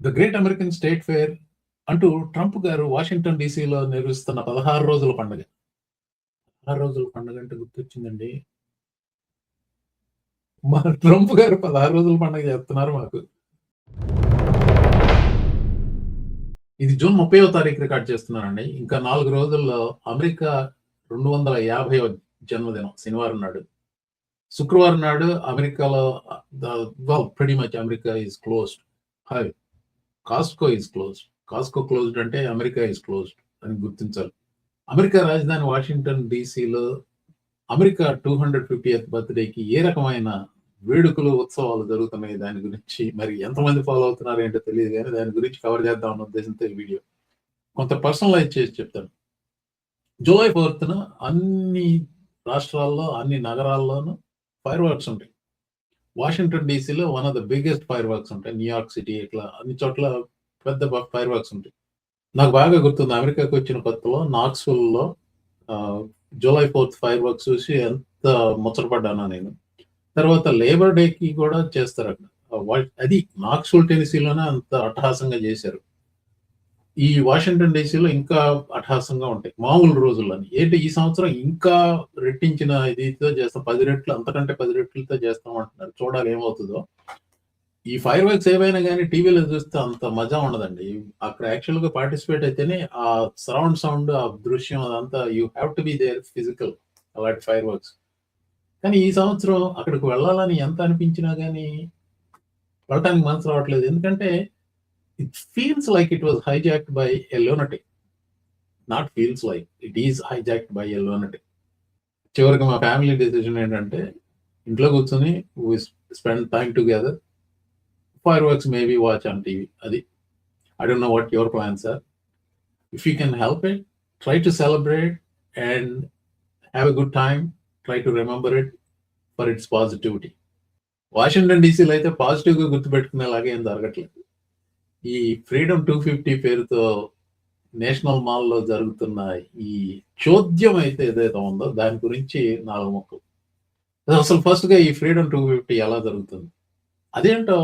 The great American state fair అంటూ Trump గారు Washington డీసీలో నిర్వహిస్తున్న 16 రోజుల పండుగ. 16 రోజుల పండుగ అంటే గుర్తొచ్చిందండి. మా ట్రంప్ గారు 16 రోజుల పండుగ చేస్తున్నారు మాకు. ఇది జూన్ 30వ తారీఖు రికార్డ్ చేస్తున్నానండి. ఇంకా 4 రోజుల్లో అమెరికా 250వ జన్మదినం శనివారం నాడు. శుక్రవారం నాడు అమెరికాలో pretty much America is closed. Costco is closed. Costco closed అంటే అమెరికా ఈజ్ క్లోజ్డ్ అని గుర్తించాలి. అమెరికా రాజధాని వాషింగ్టన్ డీసీలో అమెరికా 250th బర్త్డేకి ఏ రకమైన వేడుకలు, ఉత్సవాలు జరుగుతున్నాయి దాని గురించి మరి ఎంతమంది ఫాలో అవుతున్నారు ఏంటో తెలియదు కానీ దాని గురించి కవర్ చేద్దాం అన్న ఉద్దేశంతో ఈ వీడియో కొంత పర్సనలైజ్ చేసి చెప్తాను. జూలై 4th అన్ని రాష్ట్రాల్లో, అన్ని నగరాల్లోనూ ఫైర్ వర్క్స్ ఉంటాయి. వాషింగ్టన్ డీసీలో one of the biggest fireworks ఉంటాయి. న్యూయార్క్ సిటీ ఇట్లా అన్ని చోట్ల పెద్ద ఫైర్ వర్క్స్ ఉంటాయి. నాకు బాగా గుర్తుంది, అమెరికాకి వచ్చిన కొత్తలో నాక్స్విల్లో జూలై 4th ఫైర్ వర్క్స్ చూసి ఎంత ముచ్చటపడ్డానో నేను. తర్వాత లేబర్ డేకి కూడా చేస్తారు అక్కడ. అది నాక్స్విల్ టెనిసీలోనే అంత అట్టహాసంగా చేశారు. ఈ వాషింగ్టన్ డీసీలో ఇంకా అట్టహాసంగా ఉంటాయి మామూలు రోజుల్లోని. ఏంటి ఈ సంవత్సరం ఇంకా రెట్టించిన ఇదితో చేస్తాం, 10 రెట్లు అంతకంటే 10 రెట్లతో చేస్తాం అంటున్నారు. చూడాలి ఏమవుతుందో. ఈ ఫైర్ వర్క్స్ ఏమైనా కానీ టీవీలో చూస్తే అంత మజా ఉండదండి. అక్కడ యాక్చువల్ గా పార్టిసిపేట్ అయితేనే ఆ సరౌండ్ సౌండ్, ఆ దృశ్యం అదంతా you have to be there physical అలాంటి ఫైర్ వర్క్స్. కానీ ఈ సంవత్సరం అక్కడికి వెళ్ళాలని ఎంత అనిపించినా కానీ వెళ్ళటానికి మనసు రావట్లేదు. ఎందుకంటే it feels like it was hijacked by a lunatic. Not feels like, it is hijacked by a lunatic. చివరికి మా ఫ్యామిలీ డెసిషన్ ఏంటంటే ఇంట్లో కూర్చొని we spend time together, fireworks maybe watch on TV. Adi, I don't know what your plans are. If you can help it, try to celebrate and have a good time. Try to remember it for its positivity. Washington డీసీలో అయితే positive గా గుర్తుపెట్టుకునేలాగా ఏం జరగట్లేదు. ఈ freedom 250 పేరుతో national mall లో జరుగుతున్న ఈ చోద్యం అయితే ఏదైతే ఉందో దాని గురించి 4 ముక్కలు. అసలు ఫస్ట్ గా ఈ ఫ్రీడమ్ 250 ఎలా జరుగుతుంది అదేంటో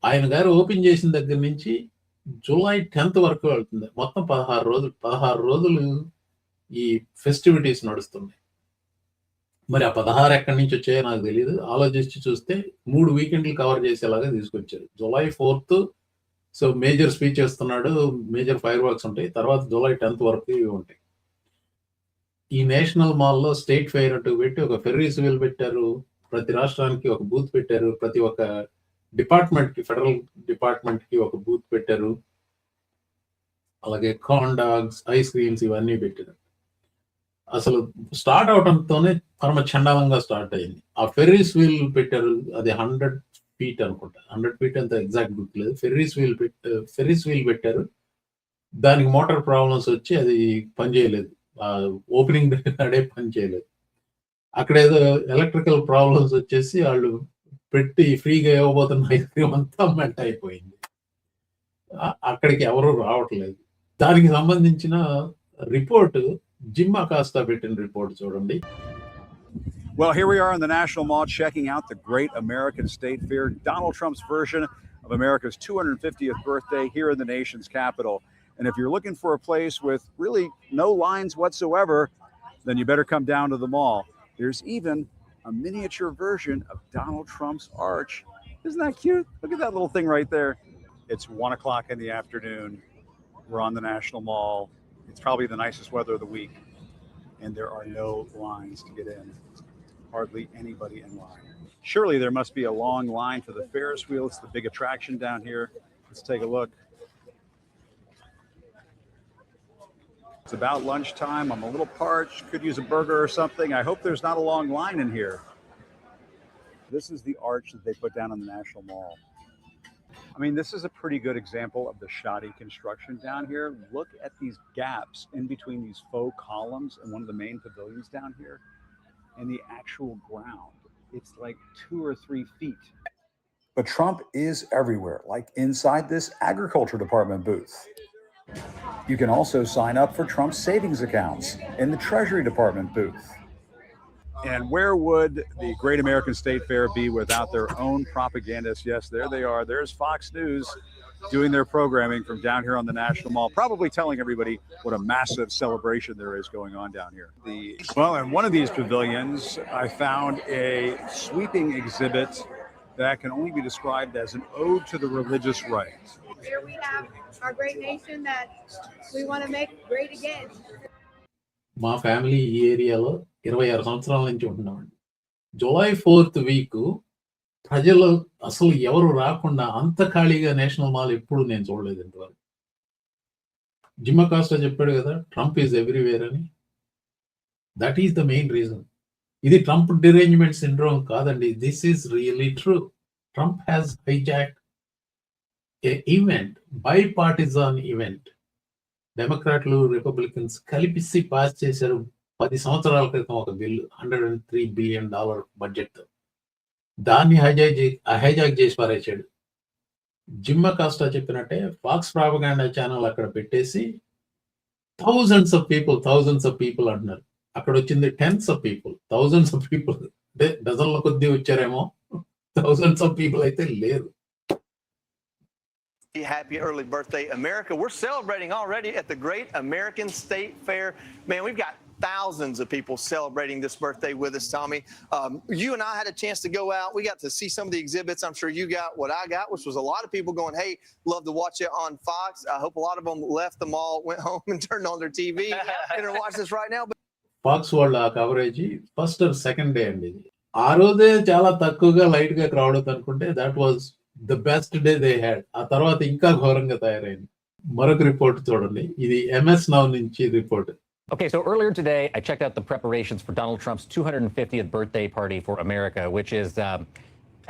ఆయన గారు ఓపెన్ చేసిన దగ్గర నుంచి జూలై 10th వరకు వెళ్తుంది. మొత్తం 16 రోజులు ఈ ఫెస్టివిటీస్ నడుస్తున్నాయి. మరి ఆ 16 ఎక్కడి నుంచి వచ్చాయో నాకు తెలియదు. ఆలోచించి చూస్తే 3 వీకెండ్లు కవర్ చేసేలాగా తీసుకొచ్చారు. July 4th so major speech ఇస్తున్నాడు, మేజర్ ఫైర్ వర్క్స్ ఉంటాయి. తర్వాత జూలై 10th వరకు ఇవి ఉంటాయి. ఈ నేషనల్ మాల్లో స్టేట్ ఫెయిర్ అంటూ పెట్టి ఒక ఫెర్రీస్ వీల్ పెట్టారు. ప్రతి రాష్ట్రానికి ఒక బూత్ పెట్టారు. ప్రతి ఒక్క డిపార్ట్మెంట్ కి, ఫెడరల్ డిపార్ట్మెంట్ కి ఒక బూత్ పెట్టారు. అలాగే కార్న్ డాగ్స్, ఐస్ క్రీమ్స్ ఇవన్నీ పెట్టారు. అసలు స్టార్ట్ అవడంతోనే పరమ చండాలంగా స్టార్ట్ అయింది. ఆ ఫెర్రీస్ వీల్ పెట్టారు, అది 100 feet అనుకుంటా, 100 feet అంత ఎగ్జాక్ట్ గుర్తులేదు. ఫెర్రీస్ వీల్ పెట్టారు. దానికి మోటార్ ప్రాబ్లమ్స్ వచ్చి అది పనిచేయలేదు. ఓపెనింగ్ నాడే పనిచేయలేదు. అక్కడ ఏదో ఎలక్ట్రికల్ ప్రాబ్లమ్స్ వచ్చేసి వాళ్ళు పెట్టి ఫ్రీగా ఇవ్వబోతున్న ఐస్ క్రీమ్ అంతా మెల్ట్ అయిపోయింది. అక్కడికి ఎవరు రావట్లేదు. దానికి సంబంధించిన రిపోర్ట్ జిమ్ అకాస్టా పెట్టిన రిపోర్ట్ చూడండి. Well, here we are in the National Mall checking out the Great American State Fair, Donald Trump's version of America's 250th birthday here in the nation's capital. And if you're looking for a place with really no lines whatsoever, then you better come down to the mall. There's even a miniature version of Donald Trump's arch. Isn't that cute? Look at that little thing right there. It's 1 o'clock in the afternoon. We're on the National Mall. It's probably the nicest weather of the week, and there are no lines to get in. Hardly anybody in line. Surely there must be a long line for the Ferris wheel. It's the big attraction down here. Let's take a look. It's about lunchtime. I'm a little parched. Could use a burger or something. I hope there's not a long line in here. This is the arch that they put down in the National Mall. I mean, this is a pretty good example of the shoddy construction down here. Look at these gaps in between these faux columns and one of the main pavilions down here and the actual ground. It's like 2 or 3 feet. But Trump is everywhere, like inside this agriculture department booth. You can also sign up for Trump's savings accounts in the Treasury Department booth. And where would the Great American State Fair be without their own propagandists? Yes, there they are. There's Fox News doing their programming from down here on the National Mall, probably telling everybody what a massive celebration there is going on down here. Well, in one of these pavilions, I found a sweeping exhibit that can only be described as an ode to the religious right. Here we have our great nation that we want to make great again. మా family ఈ ఏరియాలో 26 సంవత్సరాల నుంచి ఉంటున్నామండి. July 4th week ప్రజలు అసలు ఎవరు రాకుండా అంత ఖాళీగా నేషనల్ మాల్ ఎప్పుడు నేను చూడలేదు ఇంతవరకు. జిమ్ అకాస్టా చెప్పాడు కదా, ట్రంప్ ఈజ్ ఎవ్రీవేర్ అని. That is the main reason. ఇది ట్రంప్ డిరేంజ్మెంట్ సిండ్రోమ్ కాదండి. This is really true. Trump has hijacked a event, bipartisan event. డెమోక్రాట్లు రిపబ్లికన్స్ కలిపిసి పాస్ చేశారు 10 సంవత్సరాల క్రితం ఒక బిల్లు, $103 బిలియన్ బడ్జెట్. దాన్ని హైజాక్ చేసి పారేశాడు. జిమ్ అకాస్టా చెప్పినట్టే ఫాక్స్ ప్రాపగాండా ఛానల్ అక్కడ పెట్టేసి థౌజండ్స్ ఆఫ్ పీపుల్ అంటున్నారు. అక్కడ వచ్చింది tens of people, thousands of people. అంటే డజన్ల కొద్దీ వచ్చారేమో, థౌజండ్స్ ఆఫ్ పీపుల్ అయితే లేరు. Happy early birthday, America. We're celebrating already at the Great American State Fair. Man, we've got thousands of people celebrating this birthday with us, Tommy. You and I had a chance to go out. We got to see some of the exhibits. I'm sure you got what I got, which was a lot of people going, hey, love to watch it on Fox. I hope a lot of them left the mall, went home and turned on their TV and are watching this right now. Fox world ఆ coverage first or second day అండి. ఇది ఆ రోజే చాలా తక్కువగా light గా crowd అవుతుంది అనుకుంటే that was the best day they had. ఆ తర్వాత ఇంకా ఘోరంగా తయారైంది. మరొక రిపోర్ట్ చూడండి. ఇది MS Now నుంచి report. Okay, so earlier today, I checked out the preparations for Donald Trump's 250th birthday party for America, which is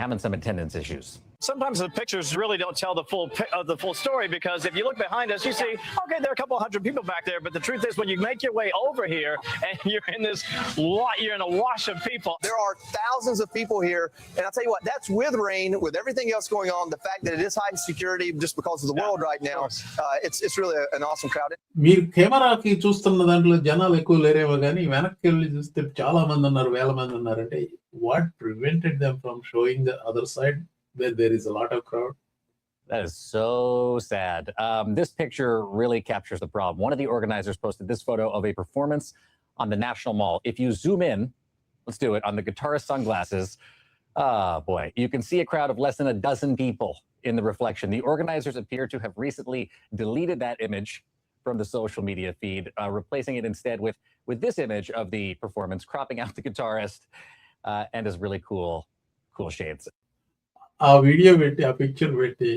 having some attendance issues. Sometimes the pictures really don't tell the full story, because if you look behind us, you see, okay, there are a couple hundred people back there, but the truth is, when you make your way over here and you're in a wash of people. There are thousands of people here, and I'll tell you what, that's with rain, with everything else going on, the fact that it is heightened security just because of the world right now. It's really an awesome crowd. మీరు కెమెరాకి చూస్తున్న దాంట్లో జనాలు ఎక్కువ లేరేమో కానీ వెనక్కి వెళ్ళి చూస్తే చాలా మంది ఉన్నారు, వేల మంది ఉన్నారంటే what prevented them from showing the other side where there is a lot of crowd? That is so sad. This picture really captures the problem. One of the organizers posted this photo of a performance on the National Mall. If you zoom in, let's do it, on the guitarist sunglasses, boy, you can see a crowd of less than a dozen people in the reflection. The organizers appear to have recently deleted that image from the social media feed, replacing it instead with this image of the performance, cropping out the guitarist and his really cool shades. ఆ video పెట్టి, ఆ picture పెట్టి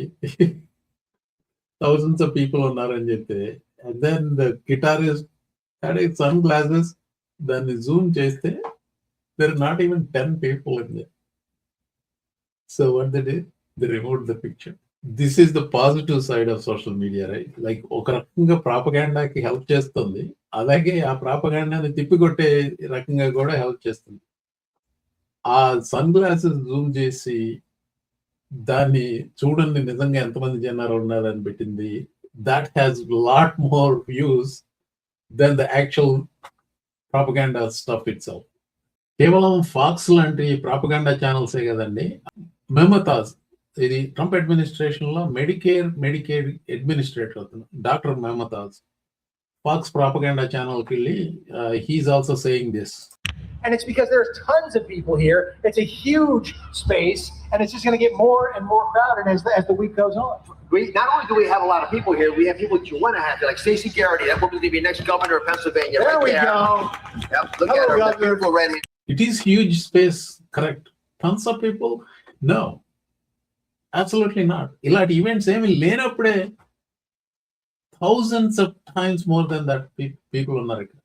thousands of people ఉన్నారని చెప్తే, and then the guitarist had sunglasses, దాన్ని zoom చేస్తే there not even 10 people in there. So what they did, they removed the picture. This is the positive side of social media, right? Like ఒక రకంగా ప్రాపగాండాకి help చేస్తుంది, అలాగే ఆ ప్రాపగాండాని తిప్పికొట్టే రకంగా కూడా help చేస్తుంది. ఆ సన్ గ్లాసెస్ జూమ్ చేసి దాన్ని చూడండి నిజంగా ఎంతమంది జనాలు ఉన్నారని పెట్టింది. That has lot more views than the actual propaganda stuff itself. కేవలం ఫాక్స్ లాంటి ప్రాపగాండా ఛానల్సే కదండి. మెహమతాజ్, ఇది ట్రంప్ అడ్మినిస్ట్రేషన్ లో మెడికేర్ అడ్మినిస్ట్రేటర్ అవుతున్నారు doctor Mehmet Oz. Fox propaganda channel కి వెళ్ళి he is also saying this. And it's because there's tons of people here. It's a huge space, and it's just going to get more and more crowded as the week goes on. Not only do we have a lot of people here, we have people that you want to have here, like Stacey Garrity. That woman's going to be next governor of Pennsylvania. There right we there. go. Yep, look Hello, at her. That Governor. beautiful red hair. It is huge space, correct? Tons of people? No, absolutely not. ఇలాంటి events ఏమి లేనప్పుడే thousands of times more than that people ఉన్నారు ఇక్కడ.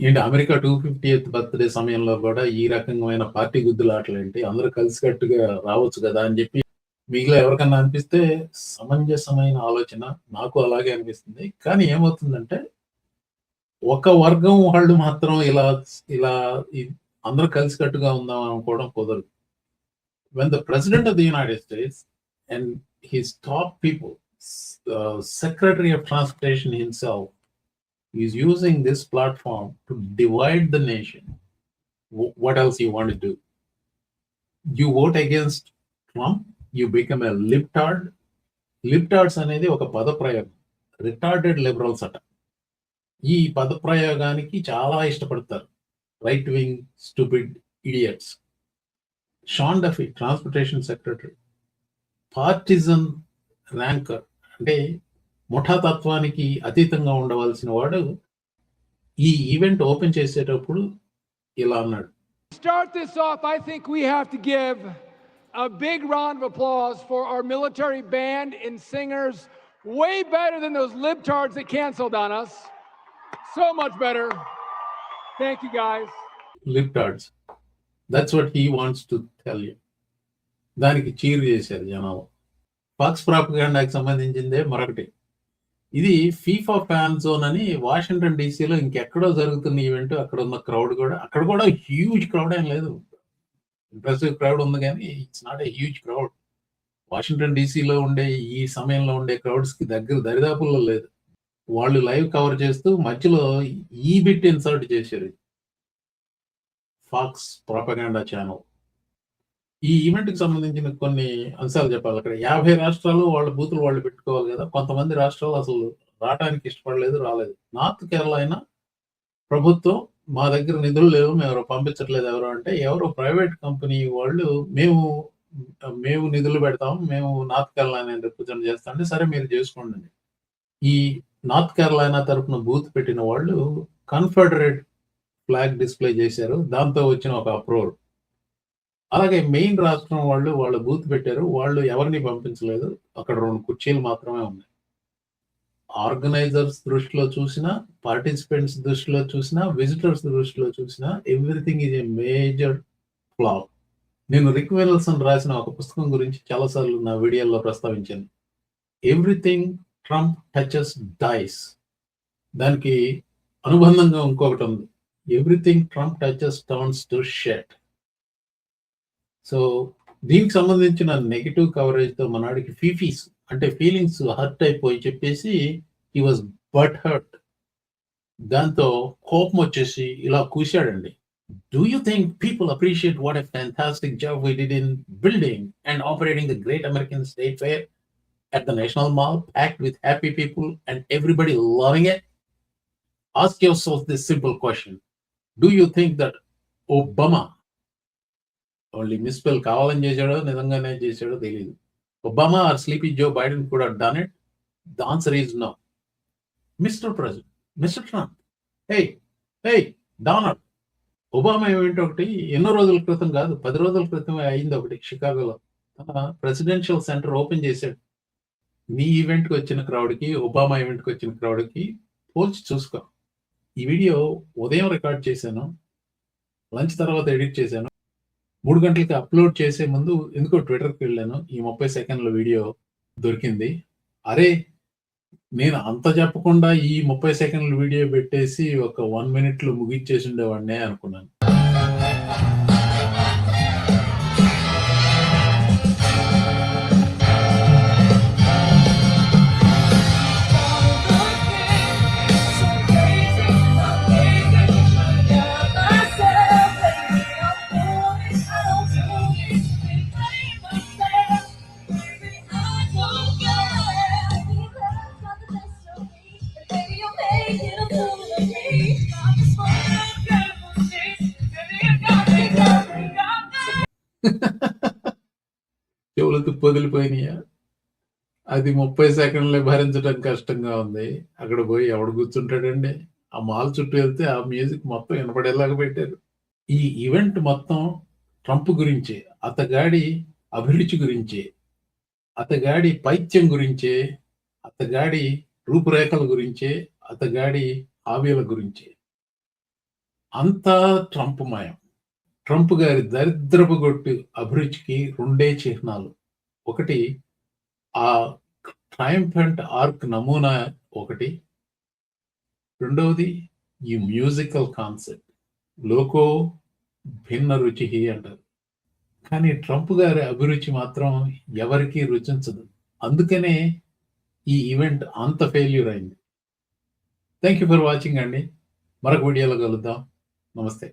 ఏంటి America 250th birthday సమయంలో కూడా ఈ రకమైన పార్టీ గుద్దులాటలు ఏంటి, అందరూ కలిసికట్టుగా రావచ్చు కదా అని చెప్పి మీలో ఎవరికన్నా అనిపిస్తే సమంజసమైన ఆలోచన. నాకు అలాగే అనిపిస్తుంది. కానీ ఏమవుతుందంటే ఒక వర్గం వాళ్ళు మాత్రం ఇలా అందరూ కలిసికట్టుగా ఉందాం అనుకోవడం కుదరదు. When the president of the United States and his top people, Secretary of Transportation himself, is using this platform to divide the nation, what else you want to do? You vote against Trump, you become a libtard, లిబ్టార్డ్స్ అనేది ఒక పదప్రయోగం. Retarded liberals అట. ఈ పదప్రయోగానికి చాలా ఇష్టపడతారు right wing stupid idiots. Sean Duffy transportation secretary, partisan rancor, అంటే ముఠాతత్వానికి అతీతంగా ఉండవలసిన వాడు ఈ ఈవెంట్ ఓపెన్ చేసేటప్పుడు ఇలా అన్నాడు. Start this off, I think we have to give a big round of applause for our military band and singers. Way better than those libtards that canceled on us. So much better. Thank you, guys. Libtards. That's what he wants to tell you. దానికి cheer చేశారు జనాలు. Pox ప్రాపగాండాకి సంబంధించిందే మరొకటి. ఇది FIFA fan zone అని Washington డీసీలో ఇంకెక్కడో జరుగుతున్న event. అక్కడ ఉన్న క్రౌడ్ కూడా, అక్కడ కూడా హ్యూజ్ క్రౌడ్ ఏం లేదు, ఇంప్రెసివ్ క్రౌడ్ ఉంది కానీ it's not a huge crowd. Washington డీసీలో ఉండే ఈ సమయంలో ఉండే క్రౌడ్స్ కి దరిదాపుల్లో లేదు. వాళ్ళు లైవ్ కవర్ చేస్తూ మధ్యలో ఈ బిట్ ఇన్సర్ట్ చేశారు. Fox propaganda channel. ఈ ఈవెంట్ కి సంబంధించిన కొన్ని అంశాలు చెప్పాలి. అక్కడ 50 రాష్ట్రాలు వాళ్ళ బూతులు వాళ్ళు పెట్టుకోవాలి కదా. కొంతమంది రాష్ట్రాలు అసలు రావడానికి ఇష్టపడలేదు, రాలేదు. నార్త్ కేరళైనా ప్రభుత్వం మా దగ్గర నిధులు లేవు, మేము పంపించట్లేదు ఎవరు అంటే, ఎవరో ప్రైవేట్ కంపెనీ వాళ్ళు మేము నిధులు పెడతాం, మేము నార్త్ కేరళైనా రిప్రజెంట్ చేస్తాం అంటే, సరే మీరు చేసుకోండి. ఈ నార్త్ కేరళైనా తరఫున బూత్ పెట్టిన వాళ్ళు కన్ఫెడరేట్ ఫ్లాగ్ డిస్ప్లే చేశారు. దాంతో వచ్చిన ఒక అప్రోర్. అలాగే మెయిన్ రాష్ట్రం వాళ్ళు వాళ్ళ బూత్ పెట్టారు, వాళ్ళు ఎవరిని పంపించలేదు. అక్కడ 2 కుర్చీలు మాత్రమే ఉన్నాయి. ఆర్గనైజర్స్ దృష్టిలో చూసినా, పార్టిసిపెంట్స్ దృష్టిలో చూసినా, విజిటర్స్ దృష్టిలో చూసినా, ఎవ్రీథింగ్ ఈజ్ ఏ మేజర్ ఫ్లా. నేను రిక్ వెల్సన్ రాసిన ఒక పుస్తకం గురించి చాలాసార్లు నా వీడియోలో ప్రస్తావించాను. Everything Trump touches dies. దానికి అనుబంధంగా ఇంకొకటి ఉంది, everything Trump touches turns to shit. So దీనికి సంబంధించిన నెగిటివ్ కవరేజ్ తో మనాడికి ఫీఫీస్ అంటే ఫీలింగ్స్ హర్ట్ అయిపోయి చెప్పేసి హీ వాజ్ బట్ హర్ట్. దాంతో కోపం వచ్చేసి ఇలా కూశాడండి. Do you think people appreciate what a fantastic job we did in building and operating the Great American State Fair at the National Mall, packed with happy people and everybody loving it? Ask yourself this simple question. Do you think that Obama, only misspell కావాలని చేశాడో నిజంగానే చేశాడో తెలియదు, Obama or sleepy Joe Biden could have done it? The answer is no. Mr. President, Mr. Trump, hey, Donald. Obama event ఒకటి ఎన్నో రోజుల క్రితం కాదు, 10 రోజుల క్రితమే అయింది ఒకటి షికాగోలో. ప్రెసిడెన్షియల్ సెంటర్ ఓపెన్ చేశాడు. మీ ఈవెంట్కి వచ్చిన క్రౌడ్కి, ఒబామా ఈవెంట్కి వచ్చిన క్రౌడ్కి పోల్చి చూసుకో. ఈ వీడియో ఉదయం రికార్డ్ చేశాను, లంచ్ తర్వాత ఎడిట్ చేశాను. 3 గంటలకి అప్లోడ్ చేసే ముందు ఎందుకో ట్విట్టర్కి వెళ్ళాను. ఈ 30 సెకండ్ల వీడియో దొరికింది. అరే, నేను అంత చెప్పకుండా ఈ 30 సెకండ్ల వీడియో పెట్టేసి ఒక 1 minute ముగించేసి ఉండేవాడినే అనుకున్నాను. చెవులు తుప్పొదిలిపోయినాయా? అది 30 సెకండ్లే భరించడం కష్టంగా ఉంది. అక్కడ పోయి ఎవడు కూర్చుంటాడండి? ఆ మాల్ చుట్టూ వెళ్తే ఆ మ్యూజిక్ మొత్తం వినపడేలాగా పెట్టారు. ఈ ఈవెంట్ మొత్తం ట్రంప్ గురించే, అతగాడి అభిరుచి గురించే, అతగాడి పైత్యం గురించే, అతగాడి రూపురేఖల గురించే, అతగాడి హాబీల గురించే. అంతా ట్రంప్ మయం. ట్రంప్ గారి దరిద్రపు గొట్టు అభిరుచికి 2 చిహ్నాలు. ఒకటి ఆ ట్రయంఫెంట్ ఆర్క్ నమూనా, ఒకటి రెండవది ఈ మ్యూజికల్ కాన్సెప్ట్. లోకో భిన్న రుచి అంటారు. కానీ ట్రంప్ గారి అభిరుచి మాత్రం ఎవరికీ రుచించదు. అందుకనే ఈ ఈవెంట్ అంత ఫెయిల్యూర్ అయింది. థ్యాంక్ యూ ఫర్ వాచింగ్ అండి. మరొక వీడియోలో కలుద్దాం. నమస్తే.